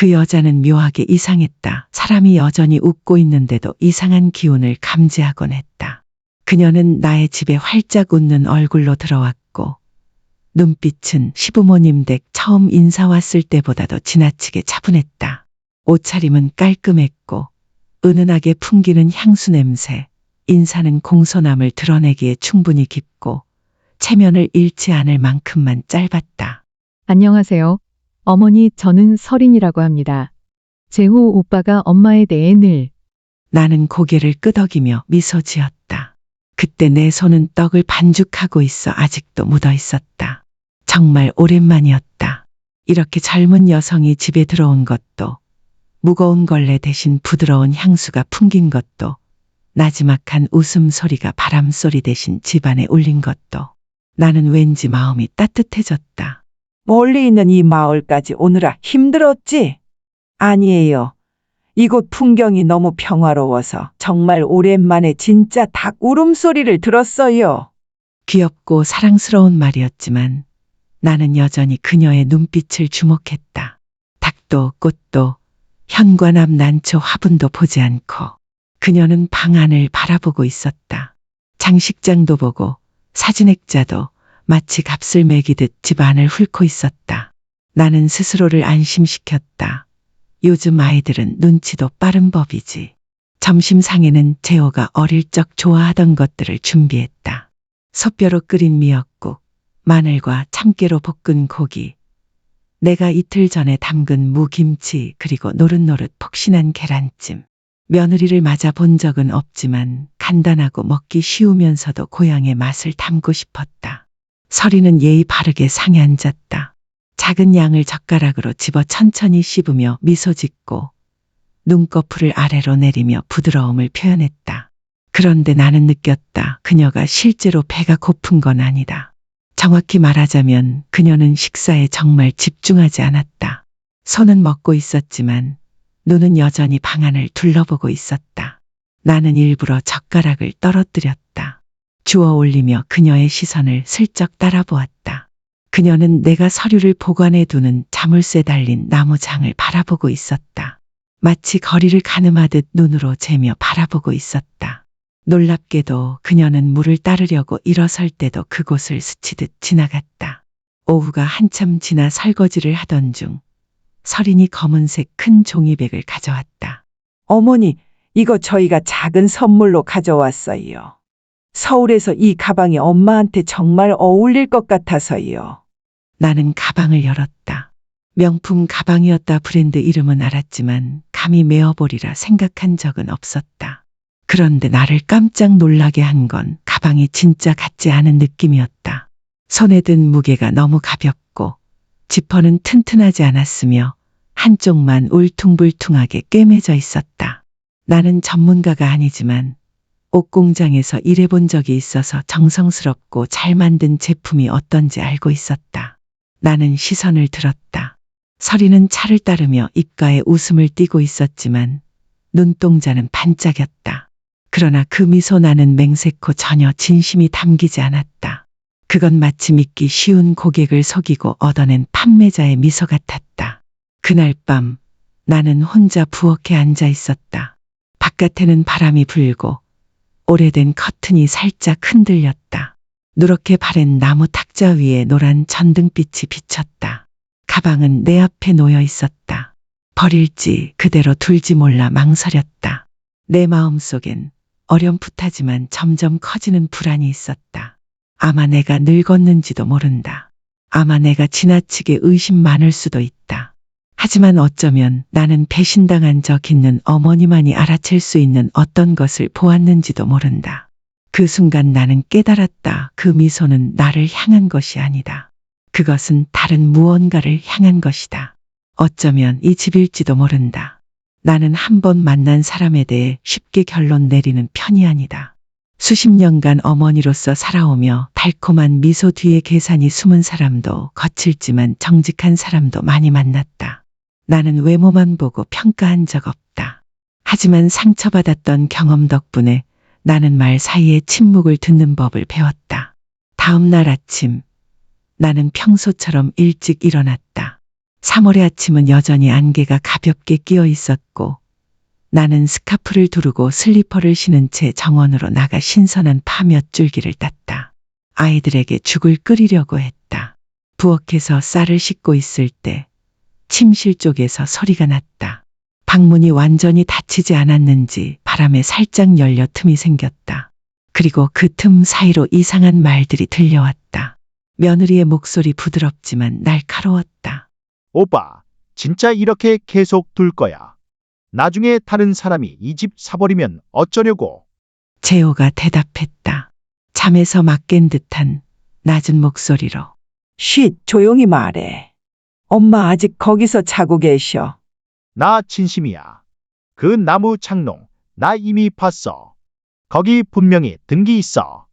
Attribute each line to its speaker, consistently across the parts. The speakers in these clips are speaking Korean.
Speaker 1: 그 여자는 묘하게 이상했다. 사람이 여전히 웃고 있는데도 이상한 기운을 감지하곤 했다. 그녀는 나의 집에 활짝 웃는 얼굴로 들어왔고 눈빛은 시부모님 댁 처음 인사 왔을 때보다도 지나치게 차분했다. 옷차림은 깔끔했고 은은하게 풍기는 향수 냄새, 인사는 공손함을 드러내기에 충분히 깊고 체면을 잃지 않을 만큼만 짧았다.
Speaker 2: 안녕하세요. 어머니, 저는 설인이라고 합니다. 재호 오빠가 엄마에 대해 늘
Speaker 1: 나는 고개를 끄덕이며 미소 지었다. 그때 내 손은 떡을 반죽하고 있어 아직도 묻어 있었다. 정말 오랜만이었다. 이렇게 젊은 여성이 집에 들어온 것도, 무거운 걸레 대신 부드러운 향수가 풍긴 것도, 나지막한 웃음소리가 바람소리 대신 집안에 울린 것도, 나는 왠지 마음이 따뜻해졌다.
Speaker 3: 멀리 있는 이 마을까지 오느라 힘들었지? 아니에요. 이곳 풍경이 너무 평화로워서 정말 오랜만에 진짜 닭 울음소리를 들었어요.
Speaker 1: 귀엽고 사랑스러운 말이었지만 나는 여전히 그녀의 눈빛을 주목했다. 닭도 꽃도 현관앞 난초 화분도 보지 않고 그녀는 방 안을 바라보고 있었다. 장식장도 보고 사진액자도 마치 값을 매기듯 집 안을 훑고 있었다. 나는 스스로를 안심시켰다. 요즘 아이들은 눈치도 빠른 법이지. 점심상에는 재호가 어릴 적 좋아하던 것들을 준비했다. 솥뼈로 끓인 미역국, 마늘과 참깨로 볶은 고기, 내가 이틀 전에 담근 무김치, 그리고 노릇노릇 폭신한 계란찜. 며느리를 맞아 본 적은 없지만 간단하고 먹기 쉬우면서도 고향의 맛을 담고 싶었다. 설이는 예의 바르게 상에 앉았다. 작은 양을 젓가락으로 집어 천천히 씹으며 미소 짓고 눈꺼풀을 아래로 내리며 부드러움을 표현했다. 그런데 나는 느꼈다. 그녀가 실제로 배가 고픈 건 아니다. 정확히 말하자면 그녀는 식사에 정말 집중하지 않았다. 손은 먹고 있었지만 눈은 여전히 방 안을 둘러보고 있었다. 나는 일부러 젓가락을 떨어뜨렸다. 주워 올리며 그녀의 시선을 슬쩍 따라보았다. 그녀는 내가 서류를 보관해 두는 자물쇠 달린 나무장을 바라보고 있었다. 마치 거리를 가늠하듯 눈으로 재며 바라보고 있었다. 놀랍게도 그녀는 물을 따르려고 일어설 때도 그곳을 스치듯 지나갔다. 오후가 한참 지나 설거지를 하던 중 설인이 검은색 큰 종이백을 가져왔다.
Speaker 3: 어머니, 이거 저희가 작은 선물로 가져왔어요. 서울에서 이 가방이 엄마한테 정말 어울릴 것 같아서요.
Speaker 1: 나는 가방을 열었다. 명품 가방이었다. 브랜드 이름은 알았지만 감히 메어보리라 생각한 적은 없었다. 그런데 나를 깜짝 놀라게 한 건 가방이 진짜 같지 않은 느낌이었다. 손에 든 무게가 너무 가볍고 지퍼는 튼튼하지 않았으며 한쪽만 울퉁불퉁하게 꿰매져 있었다. 나는 전문가가 아니지만 옷공장에서 일해본 적이 있어서 정성스럽고 잘 만든 제품이 어떤지 알고 있었다. 나는 시선을 들었다. 설이는 차를 따르며 입가에 웃음을 띠고 있었지만 눈동자는 반짝였다. 그러나 그 미소 나는 맹세코 전혀 진심이 담기지 않았다. 그건 마치 믿기 쉬운 고객을 속이고 얻어낸 판매자의 미소 같았다. 그날 밤 나는 혼자 부엌에 앉아 있었다. 바깥에는 바람이 불고 오래된 커튼이 살짝 흔들렸다. 누렇게 바랜 나무 탁자 위에 노란 전등빛이 비쳤다. 가방은 내 앞에 놓여 있었다. 버릴지 그대로 둘지 몰라 망설였다. 내 마음속엔 어렴풋하지만 점점 커지는 불안이 있었다. 아마 내가 늙었는지도 모른다. 아마 내가 지나치게 의심 많을 수도 있다. 하지만 어쩌면 나는 배신당한 적 있는 어머니만이 알아챌 수 있는 어떤 것을 보았는지도 모른다. 그 순간 나는 깨달았다. 그 미소는 나를 향한 것이 아니다. 그것은 다른 무언가를 향한 것이다. 어쩌면 이 집일지도 모른다. 나는 한 번 만난 사람에 대해 쉽게 결론 내리는 편이 아니다. 수십 년간 어머니로서 살아오며 달콤한 미소 뒤에 계산이 숨은 사람도, 거칠지만 정직한 사람도 많이 만났다. 나는 외모만 보고 평가한 적 없다. 하지만 상처받았던 경험 덕분에 나는 말 사이에 침묵을 듣는 법을 배웠다. 다음 날 아침, 나는 평소처럼 일찍 일어났다. 3월의 아침은 여전히 안개가 가볍게 끼어 있었고 나는 스카프를 두르고 슬리퍼를 신은 채 정원으로 나가 신선한 파 몇 줄기를 땄다. 아이들에게 죽을 끓이려고 했다. 부엌에서 쌀을 씻고 있을 때 침실 쪽에서 소리가 났다. 방문이 완전히 닫히지 않았는지 바람에 살짝 열려 틈이 생겼다. 그리고 그 틈 사이로 이상한 말들이 들려왔다. 며느리의 목소리 부드럽지만 날카로웠다.
Speaker 4: 오빠, 진짜 이렇게 계속 둘 거야. 나중에 다른 사람이 이 집 사버리면 어쩌려고.
Speaker 1: 재호가 대답했다. 잠에서 막 깬 듯한 낮은 목소리로.
Speaker 3: 쉿, 조용히 말해. 엄마 아직 거기서 자고 계셔.
Speaker 4: 나 진심이야. 그 나무 창농, 나 이미 봤어. 거기 분명히 등기 있어.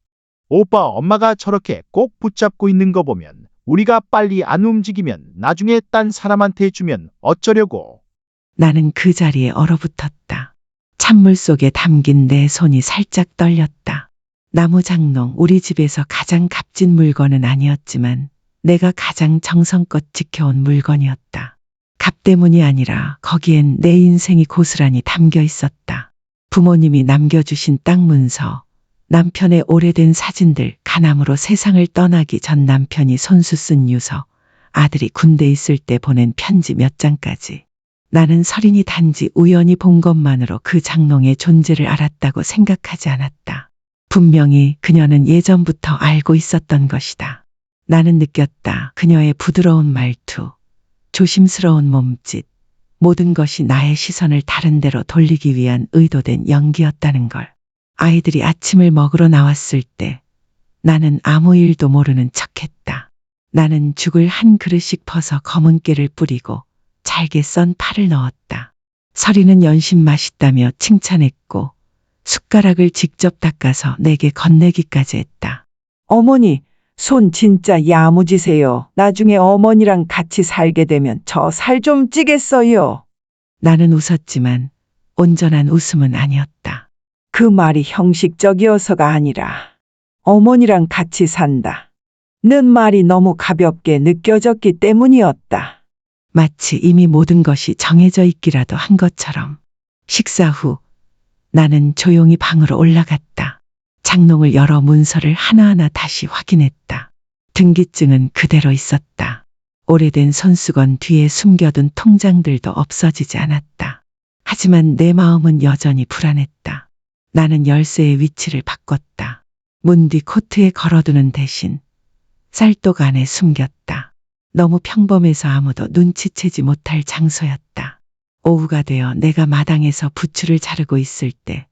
Speaker 4: 오빠 엄마가 저렇게 꼭 붙잡고 있는 거 보면 우리가 빨리 안 움직이면 나중에 딴 사람한테 주면 어쩌려고.
Speaker 1: 나는 그 자리에 얼어붙었다. 찬물 속에 담긴 내 손이 살짝 떨렸다. 나무 장롱, 우리 집에서 가장 값진 물건은 아니었지만 내가 가장 정성껏 지켜온 물건이었다. 값 때문이 아니라 거기엔 내 인생이 고스란히 담겨 있었다. 부모님이 남겨주신 땅 문서, 남편의 오래된 사진들, 가남으로 세상을 떠나기 전 남편이 손수 쓴 유서, 아들이 군대 있을 때 보낸 편지 몇 장까지. 나는 설인이 단지 우연히 본 것만으로 그 장롱의 존재를 알았다고 생각하지 않았다. 분명히 그녀는 예전부터 알고 있었던 것이다. 나는 느꼈다. 그녀의 부드러운 말투, 조심스러운 몸짓, 모든 것이 나의 시선을 다른 데로 돌리기 위한 의도된 연기였다는 걸. 아이들이 아침을 먹으러 나왔을 때 나는 아무 일도 모르는 척했다. 나는 죽을 한 그릇씩 퍼서 검은 깨를 뿌리고 잘게 썬 파를 넣었다. 설이는 연신 맛있다며 칭찬했고 숟가락을 직접 닦아서 내게 건네기까지 했다.
Speaker 3: 어머니, 손 진짜 야무지세요. 나중에 어머니랑 같이 살게 되면 저 살 좀 찌겠어요.
Speaker 1: 나는 웃었지만 온전한 웃음은 아니었다.
Speaker 3: 그 말이 형식적이어서가 아니라 어머니랑 같이 산다. 는 말이 너무 가볍게 느껴졌기 때문이었다.
Speaker 1: 마치 이미 모든 것이 정해져 있기라도 한 것처럼. 식사 후 나는 조용히 방으로 올라갔다. 장롱을 열어 문서를 하나하나 다시 확인했다. 등기증은 그대로 있었다. 오래된 손수건 뒤에 숨겨둔 통장들도 없어지지 않았다. 하지만 내 마음은 여전히 불안했다. 나는 열쇠의 위치를 바꿨다. 문 뒤 코트에 걸어두는 대신 쌀독 안에 숨겼다. 너무 평범해서 아무도 눈치채지 못할 장소였다. 오후가 되어 내가 마당에서 부추를 자르고 있을 때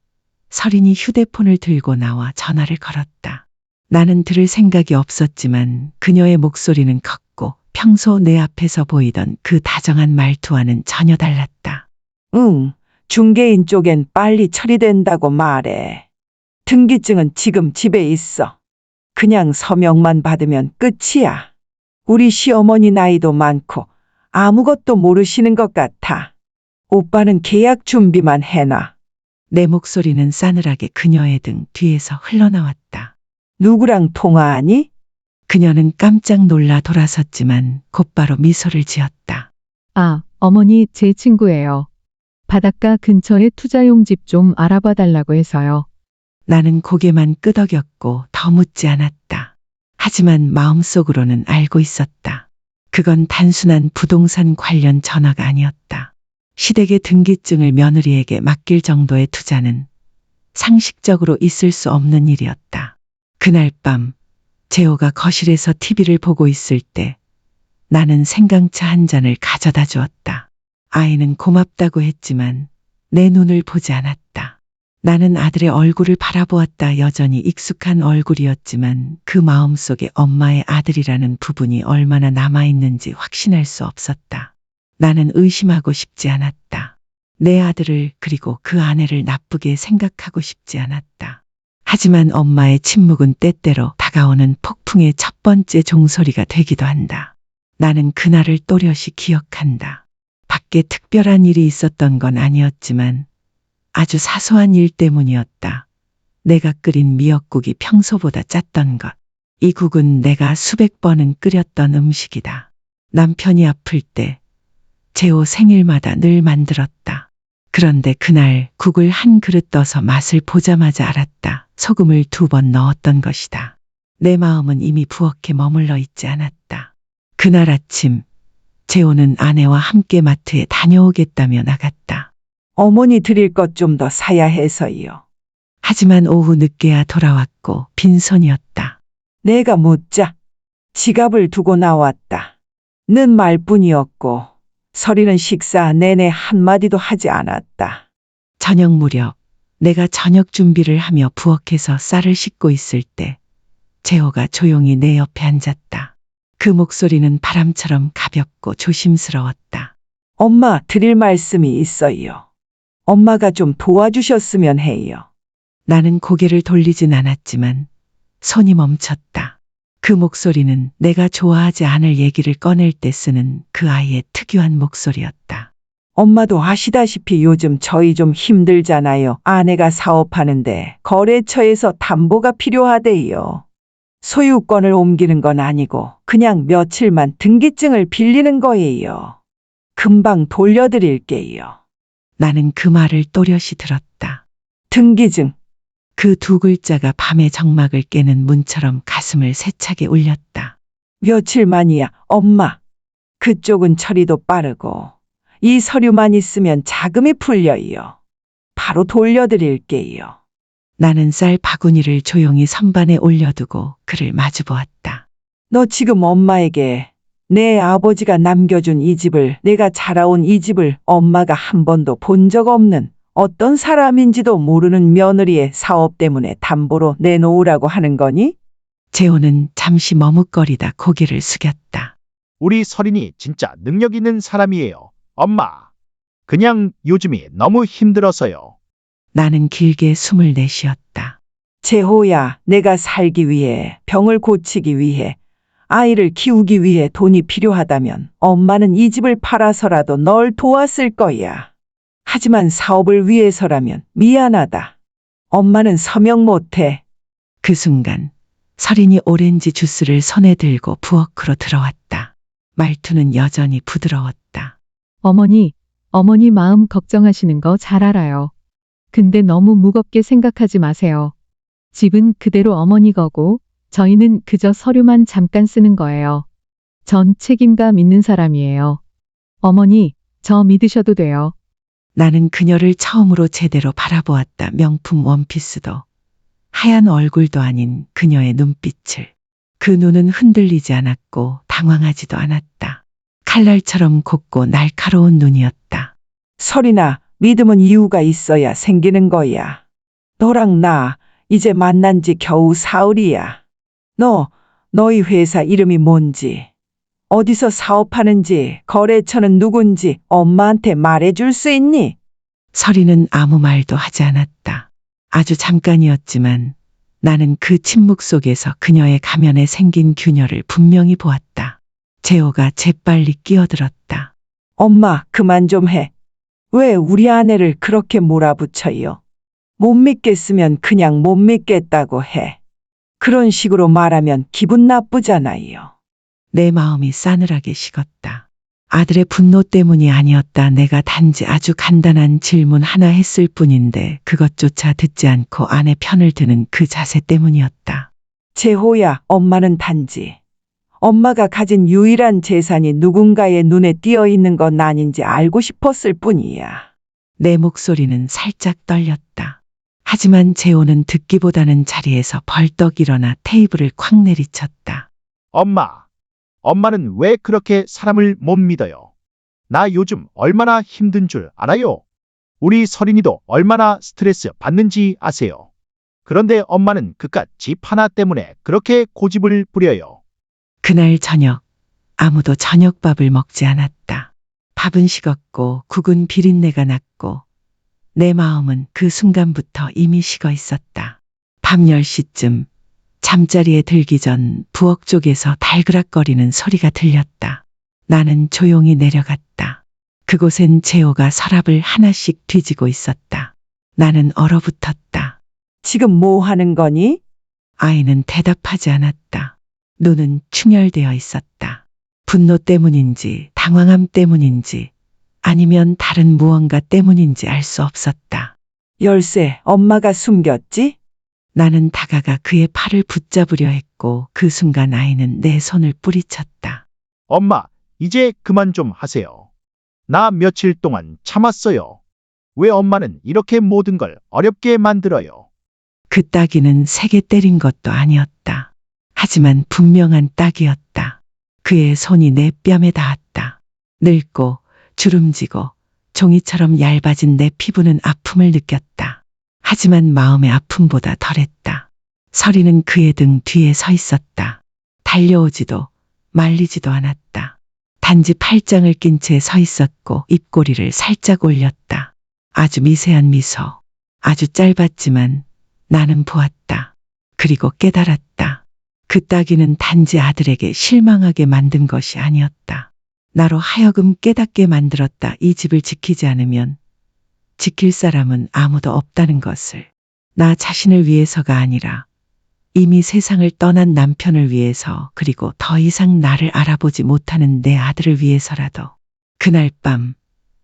Speaker 1: 설인이 휴대폰을 들고 나와 전화를 걸었다. 나는 들을 생각이 없었지만 그녀의 목소리는 컸고 평소 내 앞에서 보이던 그 다정한 말투와는 전혀 달랐다.
Speaker 3: 응, 중개인 쪽엔 빨리 처리된다고 말해. 등기증은 지금 집에 있어. 그냥 서명만 받으면 끝이야. 우리 시어머니 나이도 많고 아무것도 모르시는 것 같아. 오빠는 계약 준비만 해놔.
Speaker 1: 내 목소리는 싸늘하게 그녀의 등 뒤에서 흘러나왔다.
Speaker 3: 누구랑 통화하니?
Speaker 1: 그녀는 깜짝 놀라 돌아섰지만 곧바로 미소를 지었다.
Speaker 2: 아, 어머니 제 친구예요. 바닷가 근처에 투자용 집 좀 알아봐 달라고 해서요.
Speaker 1: 나는 고개만 끄덕였고 더 묻지 않았다. 하지만 마음속으로는 알고 있었다. 그건 단순한 부동산 관련 전화가 아니었다. 시댁의 등기증을 며느리에게 맡길 정도의 투자는 상식적으로 있을 수 없는 일이었다. 그날 밤 재호가 거실에서 TV를 보고 있을 때 나는 생강차 한 잔을 가져다 주었다. 아이는 고맙다고 했지만 내 눈을 보지 않았다. 나는 아들의 얼굴을 바라보았다. 여전히 익숙한 얼굴이었지만 그 마음속에 엄마의 아들이라는 부분이 얼마나 남아있는지 확신할 수 없었다. 나는 의심하고 싶지 않았다. 내 아들을 그리고 그 아내를 나쁘게 생각하고 싶지 않았다. 하지만 엄마의 침묵은 때때로 다가오는 폭풍의 첫 번째 종소리가 되기도 한다. 나는 그날을 또렷이 기억한다. 밖에 특별한 일이 있었던 건 아니었지만 아주 사소한 일 때문이었다. 내가 끓인 미역국이 평소보다 짰던 것. 이 국은 내가 수백 번은 끓였던 음식이다. 남편이 아플 때 재호 생일마다 늘 만들었다. 그런데 그날 국을 한 그릇 떠서 맛을 보자마자 알았다. 소금을 2번 넣었던 것이다. 내 마음은 이미 부엌에 머물러 있지 않았다. 그날 아침 재호는 아내와 함께 마트에 다녀오겠다며 나갔다.
Speaker 3: 어머니 드릴 것 좀 더 사야 해서요.
Speaker 1: 하지만 오후 늦게야 돌아왔고 빈손이었다.
Speaker 3: 내가 묻자. 지갑을 두고 나왔다. 는 말뿐이었고 설이는 식사 내내 한마디도 하지 않았다.
Speaker 1: 저녁 무렵 내가 저녁 준비를 하며 부엌에서 쌀을 씻고 있을 때 재호가 조용히 내 옆에 앉았다. 그 목소리는 바람처럼 가볍고 조심스러웠다.
Speaker 3: 엄마 드릴 말씀이 있어요. 엄마가 좀 도와주셨으면 해요.
Speaker 1: 나는 고개를 돌리진 않았지만 손이 멈췄다. 그 목소리는 내가 좋아하지 않을 얘기를 꺼낼 때 쓰는 그 아이의 특유한 목소리였다.
Speaker 3: 엄마도 아시다시피 요즘 저희 좀 힘들잖아요. 아내가 사업하는데 거래처에서 담보가 필요하대요. 소유권을 옮기는 건 아니고 그냥 며칠만 등기증을 빌리는 거예요. 금방 돌려드릴게요.
Speaker 1: 나는 그 말을 또렷이 들었다.
Speaker 3: 등기증.
Speaker 1: 그 2글자가 밤의 정막을 깨는 문처럼 가슴을 세차게 울렸다.
Speaker 3: 며칠만이야, 엄마. 그쪽은 처리도 빠르고 이 서류만 있으면 자금이 풀려요. 바로 돌려드릴게요.
Speaker 1: 나는 쌀 바구니를 조용히 선반에 올려두고 그를 마주보았다.
Speaker 3: 너 지금 엄마에게 내 아버지가 남겨준 이 집을, 내가 자라온 이 집을 엄마가 한 번도 본 적 없는 어떤 사람인지도 모르는 며느리의 사업 때문에 담보로 내놓으라고 하는 거니?
Speaker 1: 재호는 잠시 머뭇거리다 고개를 숙였다.
Speaker 4: 우리 설인이 진짜 능력 있는 사람이에요. 엄마. 그냥 요즘이 너무 힘들어서요.
Speaker 1: 나는 길게 숨을 내쉬었다.
Speaker 3: 재호야, 내가 살기 위해, 병을 고치기 위해, 아이를 키우기 위해 돈이 필요하다면 엄마는 이 집을 팔아서라도 널 도왔을 거야. 하지만 사업을 위해서라면 미안하다. 엄마는 서명 못해.
Speaker 1: 그 순간 설인이 오렌지 주스를 손에 들고 부엌으로 들어왔다. 말투는 여전히 부드러웠다.
Speaker 2: 어머니 마음 걱정하시는 거 잘 알아요. 근데 너무 무겁게 생각하지 마세요. 집은 그대로 어머니 거고 저희는 그저 서류만 잠깐 쓰는 거예요. 전 책임감 있는 사람이에요. 어머니, 저 믿으셔도 돼요.
Speaker 1: 나는 그녀를 처음으로 제대로 바라보았다. 명품 원피스도 하얀 얼굴도 아닌 그녀의 눈빛을. 그 눈은 흔들리지 않았고 당황하지도 않았다. 칼날처럼 곱고 날카로운 눈이었다.
Speaker 3: 설이나 믿음은 이유가 있어야 생기는 거야. 너랑 나 이제 만난 지 겨우 사흘이야. 너희 회사 이름이 뭔지, 어디서 사업하는지, 거래처는 누군지 엄마한테 말해줄 수 있니?
Speaker 1: 설이는 아무 말도 하지 않았다. 아주 잠깐이었지만 나는 그 침묵 속에서 그녀의 가면에 생긴 균열을 분명히 보았다. 재호가 재빨리 끼어들었다.
Speaker 3: 엄마, 그만 좀 해. 왜 우리 아내를 그렇게 몰아붙여요? 못 믿겠으면 그냥 못 믿겠다고 해. 그런 식으로 말하면 기분 나쁘잖아요.
Speaker 1: 내 마음이 싸늘하게 식었다. 아들의 분노 때문이 아니었다. 내가 단지 아주 간단한 질문 하나 했을 뿐인데 그것조차 듣지 않고 아내 편을 드는 그 자세 때문이었다.
Speaker 3: 재호야, 엄마는 단지 엄마가 가진 유일한 재산이 누군가의 눈에 띄어 있는 건 아닌지 알고 싶었을 뿐이야.
Speaker 1: 내 목소리는 살짝 떨렸다. 하지만 재호는 듣기보다는 자리에서 벌떡 일어나 테이블을 콱 내리쳤다.
Speaker 4: 엄마는 왜 그렇게 사람을 못 믿어요? 나 요즘 얼마나 힘든 줄 알아요? 우리 설인이도 얼마나 스트레스 받는지 아세요? 그런데 엄마는 그깟 집 하나 때문에 그렇게 고집을 부려요.
Speaker 1: 그날 저녁 아무도 저녁밥을 먹지 않았다. 밥은 식었고 국은 비린내가 났고 내 마음은 그 순간부터 이미 식어 있었다. 밤 10시쯤 잠자리에 들기 전 부엌 쪽에서 달그락거리는 소리가 들렸다. 나는 조용히 내려갔다. 그곳엔 재호가 서랍을 하나씩 뒤지고 있었다. 나는 얼어붙었다.
Speaker 3: 지금 뭐 하는 거니?
Speaker 1: 아이는 대답하지 않았다. 눈은 충혈되어 있었다. 분노 때문인지 당황함 때문인지 아니면 다른 무언가 때문인지 알 수 없었다.
Speaker 3: 열쇠 엄마가 숨겼지?
Speaker 1: 나는 다가가 그의 팔을 붙잡으려 했고 그 순간 아이는 내 손을 뿌리쳤다.
Speaker 4: 엄마, 이제 그만 좀 하세요. 나 며칠 동안 참았어요. 왜 엄마는 이렇게 모든 걸 어렵게 만들어요?
Speaker 1: 그 따귀는 세게 때린 것도 아니었다. 하지만 분명한 따귀였다. 그의 손이 내 뺨에 닿았다. 늙고 주름지고 종이처럼 얇아진 내 피부는 아픔을 느꼈다. 하지만 마음의 아픔보다 덜했다. 서리는 그의 등 뒤에 서 있었다. 달려오지도 말리지도 않았다. 단지 팔짱을 낀 채 서 있었고 입꼬리를 살짝 올렸다. 아주 미세한 미소. 아주 짧았지만 나는 보았다. 그리고 깨달았다. 그 따귀는 단지 아들에게 실망하게 만든 것이 아니었다. 나로 하여금 깨닫게 만들었다. 이 집을 지키지 않으면 지킬 사람은 아무도 없다는 것을. 나 자신을 위해서가 아니라 이미 세상을 떠난 남편을 위해서, 그리고 더 이상 나를 알아보지 못하는 내 아들을 위해서라도. 그날 밤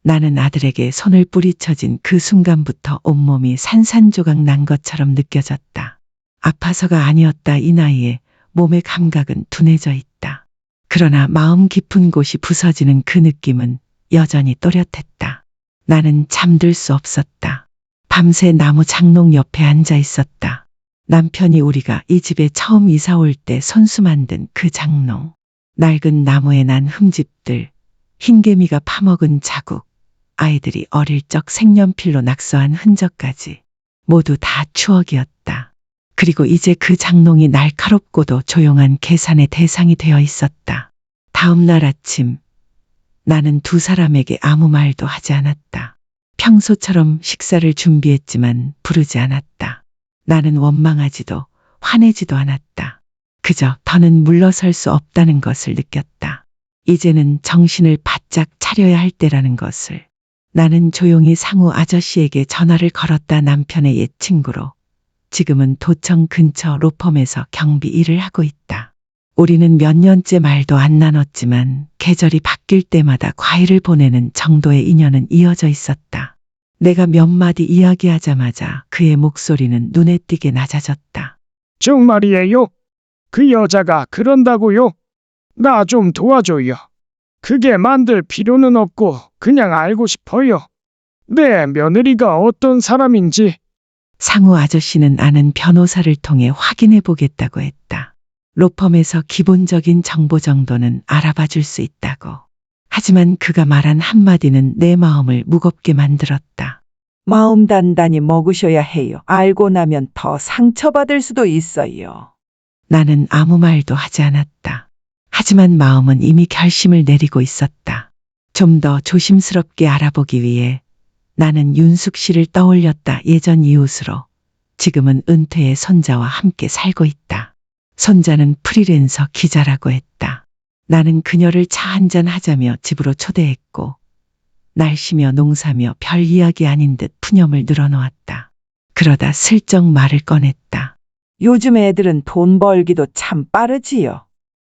Speaker 1: 나는 아들에게 손을 뿌리쳐진 그 순간부터 온몸이 산산조각 난 것처럼 느껴졌다. 아파서가 아니었다. 이 나이에 몸의 감각은 둔해져 있다. 그러나 마음 깊은 곳이 부서지는 그 느낌은 여전히 또렷했다. 나는 잠들 수 없었다. 밤새 나무 장롱 옆에 앉아 있었다. 남편이 우리가 이 집에 처음 이사 올 때 손수 만든 그 장롱. 낡은 나무에 난 흠집들, 흰개미가 파먹은 자국, 아이들이 어릴 적 색연필로 낙서한 흔적까지 모두 다 추억이었다. 그리고 이제 그 장롱이 날카롭고도 조용한 계산의 대상이 되어 있었다. 다음 날 아침 나는 두 사람에게 아무 말도 하지 않았다. 평소처럼 식사를 준비했지만 부르지 않았다. 나는 원망하지도 화내지도 않았다. 그저 더는 물러설 수 없다는 것을 느꼈다. 이제는 정신을 바짝 차려야 할 때라는 것을. 나는 조용히 상우 아저씨에게 전화를 걸었다. 남편의 옛 친구로. 지금은 도청 근처 로펌에서 경비 일을 하고 있다. 우리는 몇 년째 말도 안 나눴지만 계절이 바뀔 때마다 과일을 보내는 정도의 인연은 이어져 있었다. 내가 몇 마디 이야기하자마자 그의 목소리는 눈에 띄게 낮아졌다.
Speaker 5: 정말이에요? 그 여자가 그런다고요? 나 좀 도와줘요. 그게 만들 필요는 없고 그냥 알고 싶어요. 내 며느리가 어떤 사람인지.
Speaker 1: 상우 아저씨는 아는 변호사를 통해 확인해 보겠다고 했다. 로펌에서 기본적인 정보 정도는 알아봐 줄 수 있다고. 하지만 그가 말한 한마디는 내 마음을 무겁게 만들었다.
Speaker 3: 마음 단단히 먹으셔야 해요. 알고 나면 더 상처받을 수도 있어요.
Speaker 1: 나는 아무 말도 하지 않았다. 하지만 마음은 이미 결심을 내리고 있었다. 좀 더 조심스럽게 알아보기 위해 나는 윤숙 씨를 떠올렸다. 예전 이웃으로. 지금은 은퇴의 손자와 함께 살고 있다. 손자는 프리랜서 기자라고 했다. 나는 그녀를 차 한잔 하자며 집으로 초대했고 날씨며 농사며 별 이야기 아닌 듯 푸념을 늘어놓았다. 그러다 슬쩍 말을 꺼냈다.
Speaker 3: 요즘 애들은 돈 벌기도 참 빠르지요.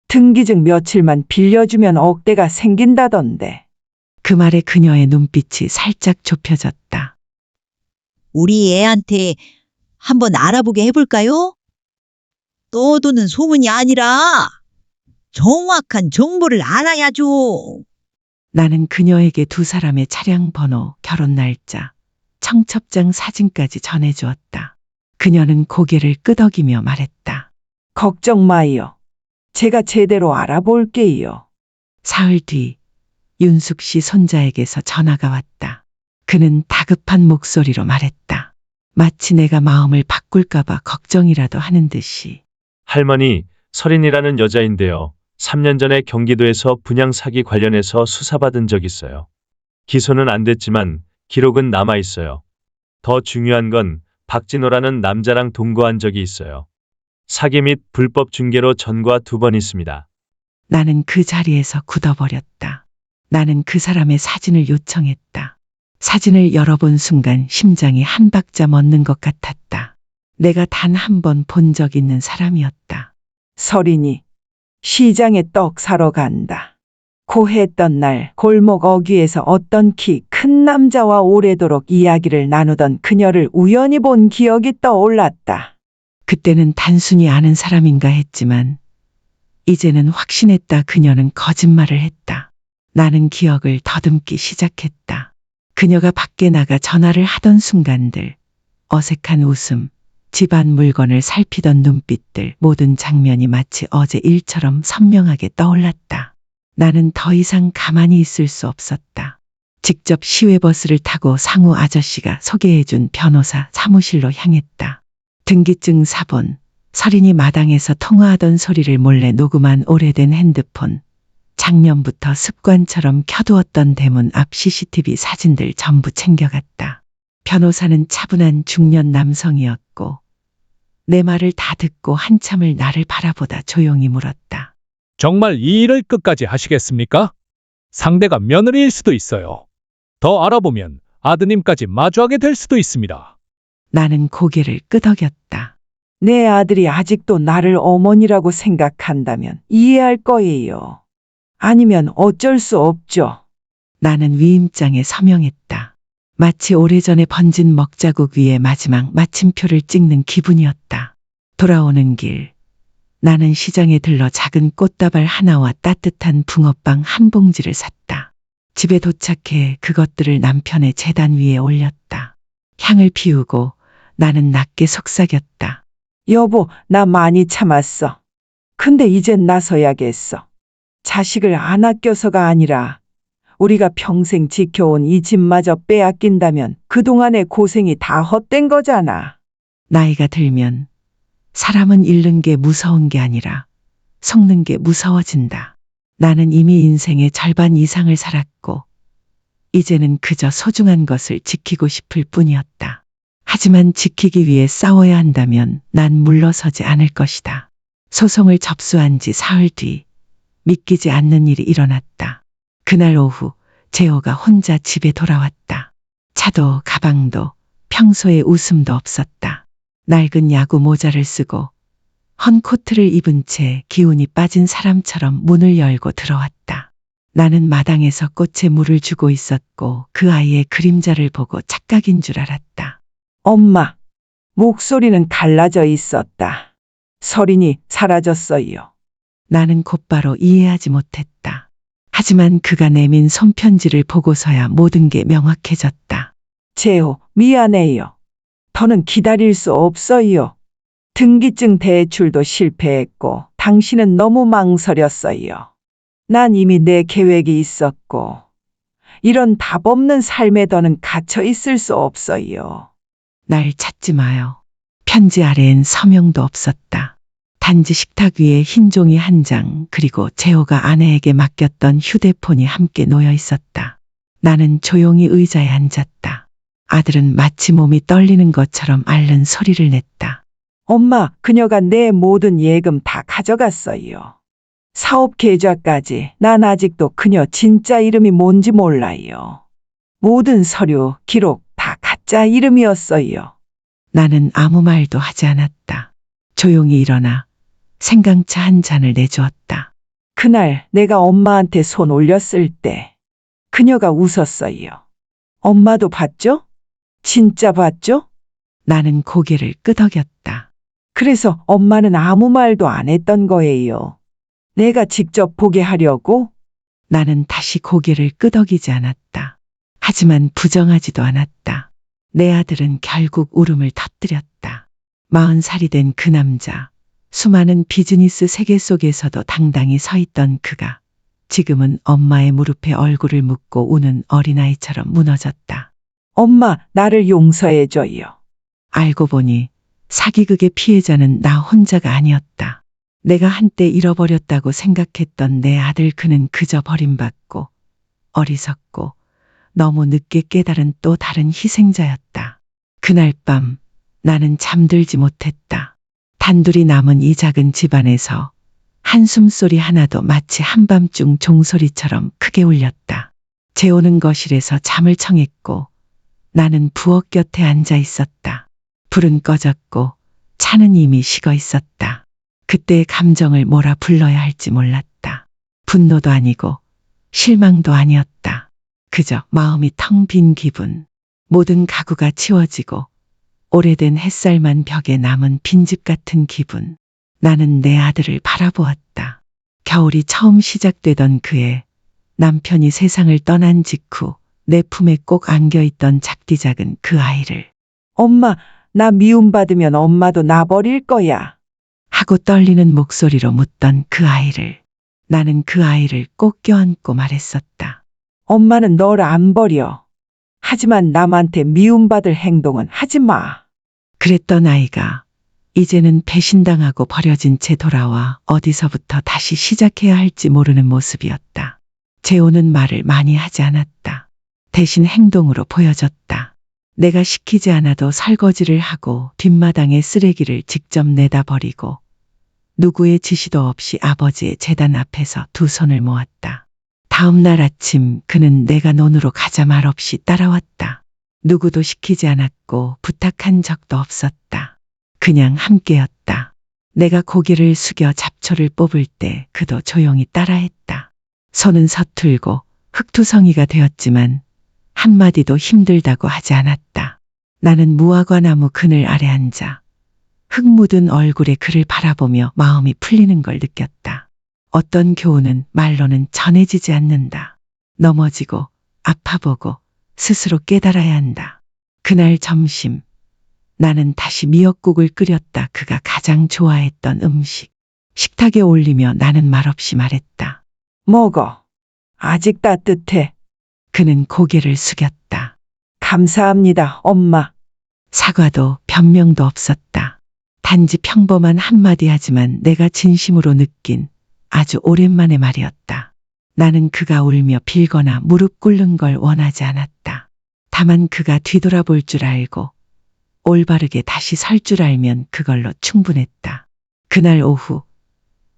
Speaker 3: 등기증 며칠만 빌려주면 억대가 생긴다던데.
Speaker 1: 그 말에 그녀의 눈빛이 살짝 좁혀졌다.
Speaker 6: 우리 애한테 한번 알아보게 해볼까요? 떠도는 소문이 아니라 정확한 정보를 알아야죠.
Speaker 1: 나는 그녀에게 두 사람의 차량 번호, 결혼 날짜, 청첩장 사진까지 전해주었다. 그녀는 고개를 끄덕이며 말했다.
Speaker 3: 걱정 마요. 제가 제대로 알아볼게요.
Speaker 1: 사흘 뒤 윤숙 씨 손자에게서 전화가 왔다. 그는 다급한 목소리로 말했다. 마치 내가 마음을 바꿀까봐 걱정이라도 하는 듯이.
Speaker 7: 할머니, 설인이라는 여자인데요. 3년 전에 경기도에서 분양 사기 관련해서 수사받은 적 있어요. 기소는 안 됐지만 기록은 남아 있어요. 더 중요한 건 박진호라는 남자랑 동거한 적이 있어요. 사기 및 불법 중개로 전과 2번 있습니다.
Speaker 1: 나는 그 자리에서 굳어버렸다. 나는 그 사람의 사진을 요청했다. 사진을 열어본 순간 심장이 한 박자 멎는 것 같았다. 내가 단 한 번 본 적 있는 사람이었다.
Speaker 3: 설인이 시장에 떡 사러 간다. 고했던 날 골목 어귀에서 어떤 키 큰 남자와 오래도록 이야기를 나누던 그녀를 우연히 본 기억이 떠올랐다.
Speaker 1: 그때는 단순히 아는 사람인가 했지만 이제는 확신했다. 그녀는 거짓말을 했다. 나는 기억을 더듬기 시작했다. 그녀가 밖에 나가 전화를 하던 순간들, 어색한 웃음, 집안 물건을 살피던 눈빛들, 모든 장면이 마치 어제 일처럼 선명하게 떠올랐다. 나는 더 이상 가만히 있을 수 없었다. 직접 시외버스를 타고 상우 아저씨가 소개해준 변호사 사무실로 향했다. 등기증 사본, 서린이 마당에서 통화하던 소리를 몰래 녹음한 오래된 핸드폰, 작년부터 습관처럼 켜두었던 대문 앞 CCTV 사진들 전부 챙겨갔다. 변호사는 차분한 중년 남성이었고 내 말을 다 듣고 한참을 나를 바라보다 조용히 물었다.
Speaker 8: 정말 이 일을 끝까지 하시겠습니까? 상대가 며느리일 수도 있어요. 더 알아보면 아드님까지 마주하게 될 수도 있습니다.
Speaker 1: 나는 고개를 끄덕였다.
Speaker 3: 내 아들이 아직도 나를 어머니라고 생각한다면 이해할 거예요. 아니면 어쩔 수 없죠.
Speaker 1: 나는 위임장에 서명했다. 마치 오래전에 번진 먹자국 위에 마지막 마침표를 찍는 기분이었다. 돌아오는 길, 나는 시장에 들러 작은 꽃다발 하나와 따뜻한 붕어빵 한 봉지를 샀다. 집에 도착해 그것들을 남편의 제단 위에 올렸다. 향을 피우고 나는 낮게 속삭였다.
Speaker 3: 여보, 나 많이 참았어. 근데 이젠 나서야겠어. 자식을 안 아껴서가 아니라 우리가 평생 지켜온 이 집마저 빼앗긴다면 그동안의 고생이 다 헛된 거잖아.
Speaker 1: 나이가 들면 사람은 잃는 게 무서운 게 아니라 속는 게 무서워진다. 나는 이미 인생의 절반 이상을 살았고 이제는 그저 소중한 것을 지키고 싶을 뿐이었다. 하지만 지키기 위해 싸워야 한다면 난 물러서지 않을 것이다. 소송을 접수한 지 사흘 뒤 믿기지 않는 일이 일어났다. 그날 오후 재호가 혼자 집에 돌아왔다. 차도 가방도 평소에 웃음도 없었다. 낡은 야구 모자를 쓰고 헌 코트를 입은 채 기운이 빠진 사람처럼 문을 열고 들어왔다. 나는 마당에서 꽃에 물을 주고 있었고 그 아이의 그림자를 보고 착각인 줄 알았다.
Speaker 3: 엄마, 목소리는 갈라져 있었다. 서린이 사라졌어요.
Speaker 1: 나는 곧바로 이해하지 못했다. 하지만 그가 내민 손편지를 보고서야 모든 게 명확해졌다.
Speaker 3: 재호, 미안해요. 더는 기다릴 수 없어요. 등기증 대출도 실패했고 당신은 너무 망설였어요. 난 이미 내 계획이 있었고 이런 답 없는 삶에 더는 갇혀 있을 수 없어요.
Speaker 1: 날 찾지 마요. 편지 아래엔 서명도 없었다. 단지 식탁 위에 흰 종이 한 장, 그리고 재호가 아내에게 맡겼던 휴대폰이 함께 놓여 있었다. 나는 조용히 의자에 앉았다. 아들은 마치 몸이 떨리는 것처럼 앓는 소리를 냈다.
Speaker 3: 엄마, 그녀가 내 모든 예금 다 가져갔어요. 사업 계좌까지. 난 아직도 그녀 진짜 이름이 뭔지 몰라요. 모든 서류, 기록 다 가짜 이름이었어요.
Speaker 1: 나는 아무 말도 하지 않았다. 조용히 일어나 생강차 한 잔을 내주었다.
Speaker 3: 그날 내가 엄마한테 손 올렸을 때 그녀가 웃었어요. 엄마도 봤죠? 진짜 봤죠?
Speaker 1: 나는 고개를 끄덕였다.
Speaker 3: 그래서 엄마는 아무 말도 안 했던 거예요. 내가 직접 보게 하려고?
Speaker 1: 나는 다시 고개를 끄덕이지 않았다. 하지만 부정하지도 않았다. 내 아들은 결국 울음을 터뜨렸다. 40살이 된 그 남자, 수많은 비즈니스 세계 속에서도 당당히 서 있던 그가 지금은 엄마의 무릎에 얼굴을 묻고 우는 어린아이처럼 무너졌다.
Speaker 3: 엄마, 나를 용서해줘요.
Speaker 1: 알고 보니 사기극의 피해자는 나 혼자가 아니었다. 내가 한때 잃어버렸다고 생각했던 내 아들, 그는 그저 버림받고 어리석고 너무 늦게 깨달은 또 다른 희생자였다. 그날 밤 나는 잠들지 못했다. 단둘이 남은 이 작은 집안에서 한숨소리 하나도 마치 한밤중 종소리처럼 크게 울렸다. 재호는 거실에서 잠을 청했고 나는 부엌 곁에 앉아 있었다. 불은 꺼졌고 차는 이미 식어 있었다. 그때의 감정을 뭐라 불러야 할지 몰랐다. 분노도 아니고 실망도 아니었다. 그저 마음이 텅 빈 기분. 모든 가구가 치워지고 오래된 햇살만 벽에 남은 빈집 같은 기분. 나는 내 아들을 바라보았다. 겨울이 처음 시작되던 그해 남편이 세상을 떠난 직후 내 품에 꼭 안겨있던 작디 작은 그 아이를
Speaker 3: 엄마, 나 미움받으면 엄마도 나 버릴 거야.
Speaker 1: 하고 떨리는 목소리로 묻던 그 아이를 나는 그 아이를 꼭 껴안고 말했었다.
Speaker 3: 엄마는 널 안 버려. 하지만 남한테 미움받을 행동은 하지 마.
Speaker 1: 그랬던 아이가 이제는 배신당하고 버려진 채 돌아와 어디서부터 다시 시작해야 할지 모르는 모습이었다. 재호는 말을 많이 하지 않았다. 대신 행동으로 보여줬다. 내가 시키지 않아도 설거지를 하고 뒷마당에 쓰레기를 직접 내다 버리고 누구의 지시도 없이 아버지의 재단 앞에서 두 손을 모았다. 다음 날 아침 그는 내가 논으로 가자 말없이 따라왔다. 누구도 시키지 않았고 부탁한 적도 없었다. 그냥 함께였다. 내가 고개를 숙여 잡초를 뽑을 때 그도 조용히 따라했다. 손은 서툴고 흙투성이가 되었지만 한마디도 힘들다고 하지 않았다. 나는 무화과 나무 그늘 아래 앉아 흙 묻은 얼굴에 그를 바라보며 마음이 풀리는 걸 느꼈다. 어떤 교훈은 말로는 전해지지 않는다. 넘어지고 아파보고 스스로 깨달아야 한다. 그날 점심 나는 다시 미역국을 끓였다. 그가 가장 좋아했던 음식. 식탁에 올리며 나는 말없이 말했다.
Speaker 3: 먹어. 아직 따뜻해.
Speaker 1: 그는 고개를 숙였다.
Speaker 3: 감사합니다, 엄마.
Speaker 1: 사과도 변명도 없었다. 단지 평범한 한마디 하지만 내가 진심으로 느낀 아주 오랜만의 말이었다. 나는 그가 울며 빌거나 무릎 꿇는 걸 원하지 않았다. 다만 그가 뒤돌아볼 줄 알고 올바르게 다시 설 줄 알면 그걸로 충분했다. 그날 오후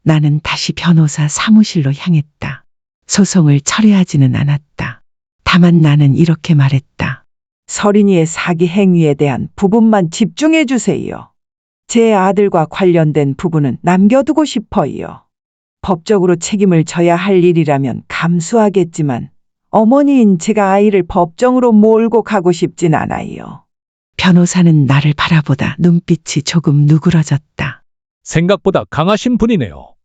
Speaker 1: 나는 다시 변호사 사무실로 향했다. 소송을 철회하지는 않았다. 다만 나는 이렇게 말했다.
Speaker 3: 서린이의 사기 행위에 대한 부분만 집중해 주세요. 제 아들과 관련된 부분은 남겨두고 싶어요. 법적으로 책임을 져야 할 일이라면 감수하겠지만 어머니인 제가 아이를 법정으로 몰고 가고 싶진 않아요.
Speaker 1: 변호사는 나를 바라보다 눈빛이 조금 누그러졌다.
Speaker 8: 생각보다 강하신 분이네요.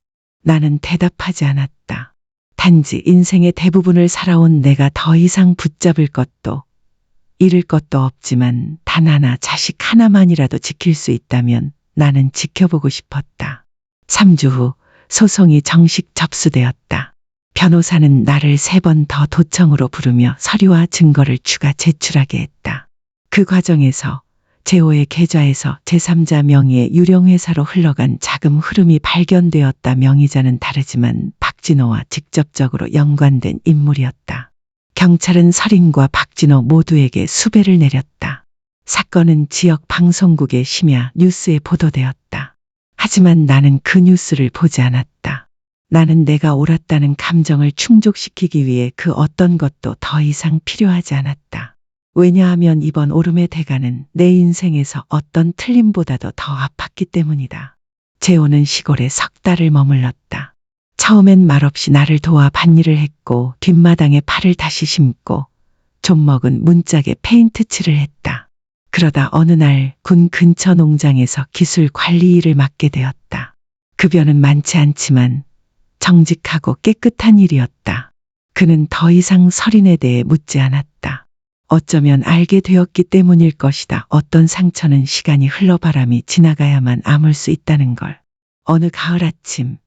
Speaker 1: 나는 대답하지 않았다. 단지 인생의 대부분을 살아온 내가 더 이상 붙잡을 것도 잃을 것도 없지만 단 하나 자식 하나만이라도 지킬 수 있다면 나는 지켜보고 싶었다. 3주 후 소송이 정식 접수되었다. 변호사는 나를 3번 더 도청으로 부르며 서류와 증거를 추가 제출하게 했다. 그 과정에서 재호의 계좌에서 제3자 명의의 유령회사로 흘러간 자금 흐름이 발견되었다. 명의자는 다르지만 박진호와 직접적으로 연관된 인물이었다. 경찰은 서린과 박진호 모두에게 수배를 내렸다. 사건은 지역 방송국의 심야 뉴스에 보도되었다. 하지만 나는 그 뉴스를 보지 않았다. 나는 내가 옳았다는 감정을 충족시키기 위해 그 어떤 것도 더 이상 필요하지 않았다. 왜냐하면 이번 오름의 대가는 내 인생에서 어떤 틀림보다도 더 아팠기 때문이다. 재호는 시골에 3달을 머물렀다. 처음엔 말없이 나를 도와 밭일을 했고 뒷마당에 팔을 다시 심고 좀먹은 문짝에 페인트 칠을 했다. 그러다 어느 날 군 근처 농장에서 기술 관리 일을 맡게 되었다. 급여는 많지 않지만 정직하고 깨끗한 일이었다. 그는 더 이상 서린에 대해 묻지 않았다. 어쩌면 알게 되었기 때문일 것이다. 어떤 상처는 시간이 흘러 바람이 지나가야만 아물 수 있다는 걸. 어느 가을 아침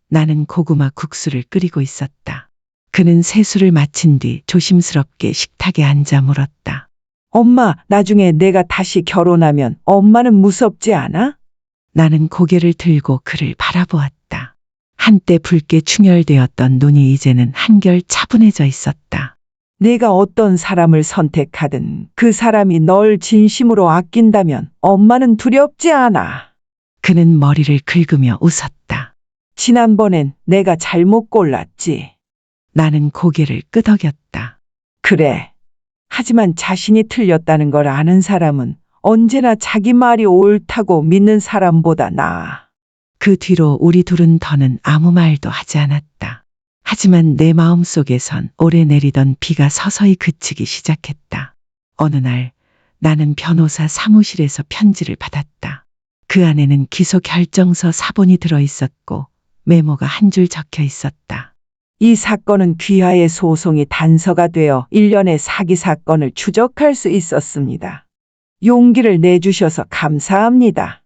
Speaker 1: 나는 고구마 국수를 끓이고 있었다. 그는 세수를 마친 뒤 조심스럽게 식탁에 앉아 물었다.
Speaker 3: 엄마, 나중에 내가 다시 결혼하면 엄마는 무섭지 않아?
Speaker 1: 나는 고개를 들고 그를 바라보았다. 한때 붉게 충혈되었던 눈이 이제는 한결 차분해져 있었다.
Speaker 3: 내가 어떤 사람을 선택하든 그 사람이 널 진심으로 아낀다면 엄마는 두렵지 않아.
Speaker 1: 그는 머리를 긁으며 웃었다.
Speaker 3: 지난번엔 내가 잘못 골랐지.
Speaker 1: 나는 고개를 끄덕였다.
Speaker 3: 그래. 하지만 자신이 틀렸다는 걸 아는 사람은 언제나 자기 말이 옳다고 믿는 사람보다 나아.
Speaker 1: 그 뒤로 우리 둘은 더는 아무 말도 하지 않았다. 하지만 내 마음속에선 오래 내리던 비가 서서히 그치기 시작했다. 어느 날 나는 변호사 사무실에서 편지를 받았다. 그 안에는 기소 결정서 사본이 들어 있었고 메모가 한 줄 적혀 있었다.
Speaker 3: 이 사건은 귀하의 소송이 단서가 되어 일련의 사기 사건을 추적할 수 있었습니다. 용기를 내주셔서 감사합니다.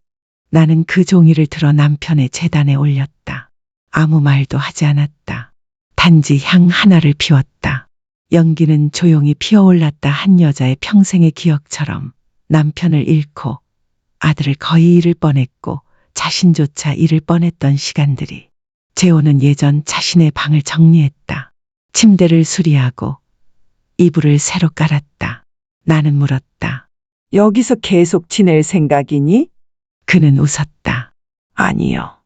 Speaker 1: 나는 그 종이를 들어 남편의 재단에 올렸다. 아무 말도 하지 않았다. 단지 향 하나를 피웠다. 연기는 조용히 피어올랐다. 한 여자의 평생의 기억처럼 남편을 잃고 아들을 거의 잃을 뻔했고 자신조차 잃을 뻔했던 시간들이. 재호는 예전 자신의 방을 정리했다. 침대를 수리하고 이불을 새로 깔았다. 나는 물었다.
Speaker 3: 여기서 계속 지낼 생각이니?
Speaker 1: 그는 웃었다.
Speaker 3: 아니요.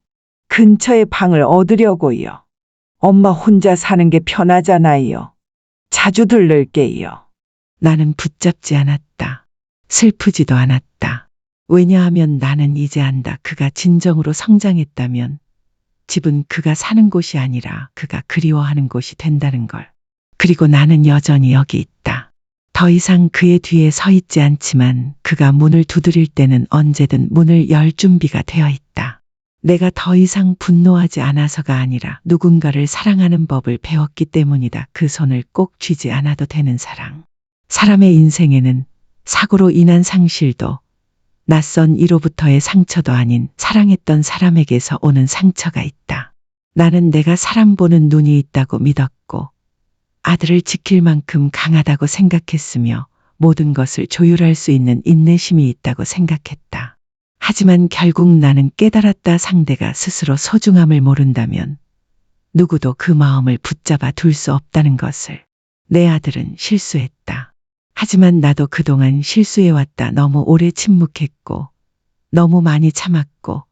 Speaker 3: 근처에 방을 얻으려고요. 엄마 혼자 사는 게 편하잖아요. 자주 들를게요.
Speaker 1: 나는 붙잡지 않았다. 슬프지도 않았다. 왜냐하면 나는 이제 안다. 그가 진정으로 성장했다면 집은 그가 사는 곳이 아니라 그가 그리워하는 곳이 된다는 걸. 그리고 나는 여전히 여기 있다. 더 이상 그의 뒤에 서 있지 않지만 그가 문을 두드릴 때는 언제든 문을 열 준비가 되어 있다. 내가 더 이상 분노하지 않아서가 아니라 누군가를 사랑하는 법을 배웠기 때문이다. 그 손을 꼭 쥐지 않아도 되는 사랑. 사람의 인생에는 사고로 인한 상실도 낯선 이로부터의 상처도 아닌 사랑했던 사람에게서 오는 상처가 있다. 나는 내가 사람 보는 눈이 있다고 믿었고 아들을 지킬 만큼 강하다고 생각했으며 모든 것을 조율할 수 있는 인내심이 있다고 생각했다. 하지만 결국 나는 깨달았다. 상대가 스스로 소중함을 모른다면 누구도 그 마음을 붙잡아 둘 수 없다는 것을. 내 아들은 실수했다. 하지만 나도 그동안 실수해왔다. 너무 오래 침묵했고 너무 많이 참았고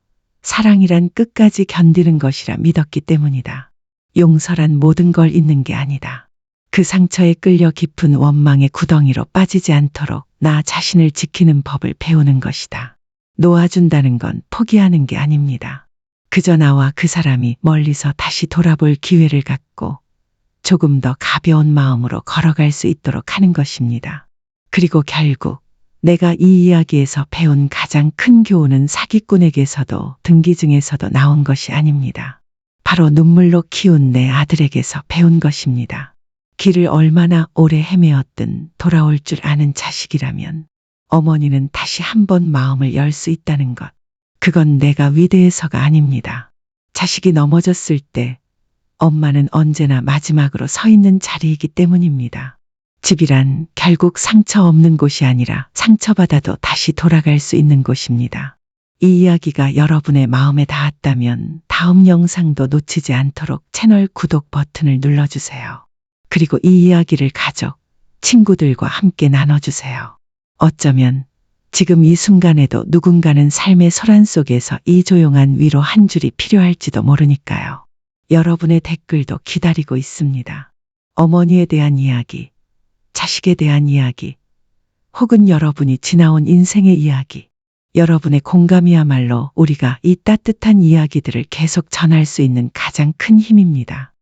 Speaker 1: 사랑이란 끝까지 견디는 것이라 믿었기 때문이다. 용서란 모든 걸 잊는 게 아니다. 그 상처에 끌려 깊은 원망의 구덩이로 빠지지 않도록 나 자신을 지키는 법을 배우는 것이다. 놓아준다는 건 포기하는 게 아닙니다. 그저 나와 그 사람이 멀리서 다시 돌아볼 기회를 갖고 조금 더 가벼운 마음으로 걸어갈 수 있도록 하는 것입니다. 그리고 결국 내가 이 이야기에서 배운 가장 큰 교훈은 사기꾼에게서도 등기증에서도 나온 것이 아닙니다. 바로 눈물로 키운 내 아들에게서 배운 것입니다. 길을 얼마나 오래 헤매었든 돌아올 줄 아는 자식이라면 어머니는 다시 한번 마음을 열 수 있다는 것. 그건 내가 위대해서가 아닙니다. 자식이 넘어졌을 때 엄마는 언제나 마지막으로 서 있는 자리이기 때문입니다. 집이란 결국 상처 없는 곳이 아니라 상처받아도 다시 돌아갈 수 있는 곳입니다. 이 이야기가 여러분의 마음에 닿았다면 다음 영상도 놓치지 않도록 채널 구독 버튼을 눌러주세요. 그리고 이 이야기를 가족, 친구들과 함께 나눠주세요. 어쩌면 지금 이 순간에도 누군가는 삶의 소란 속에서 이 조용한 위로 한 줄이 필요할지도 모르니까요. 여러분의 댓글도 기다리고 있습니다. 어머니에 대한 이야기, 자식에 대한 이야기, 혹은 여러분이 지나온 인생의 이야기, 여러분의 공감이야말로 우리가 이 따뜻한 이야기들을 계속 전할 수 있는 가장 큰 힘입니다.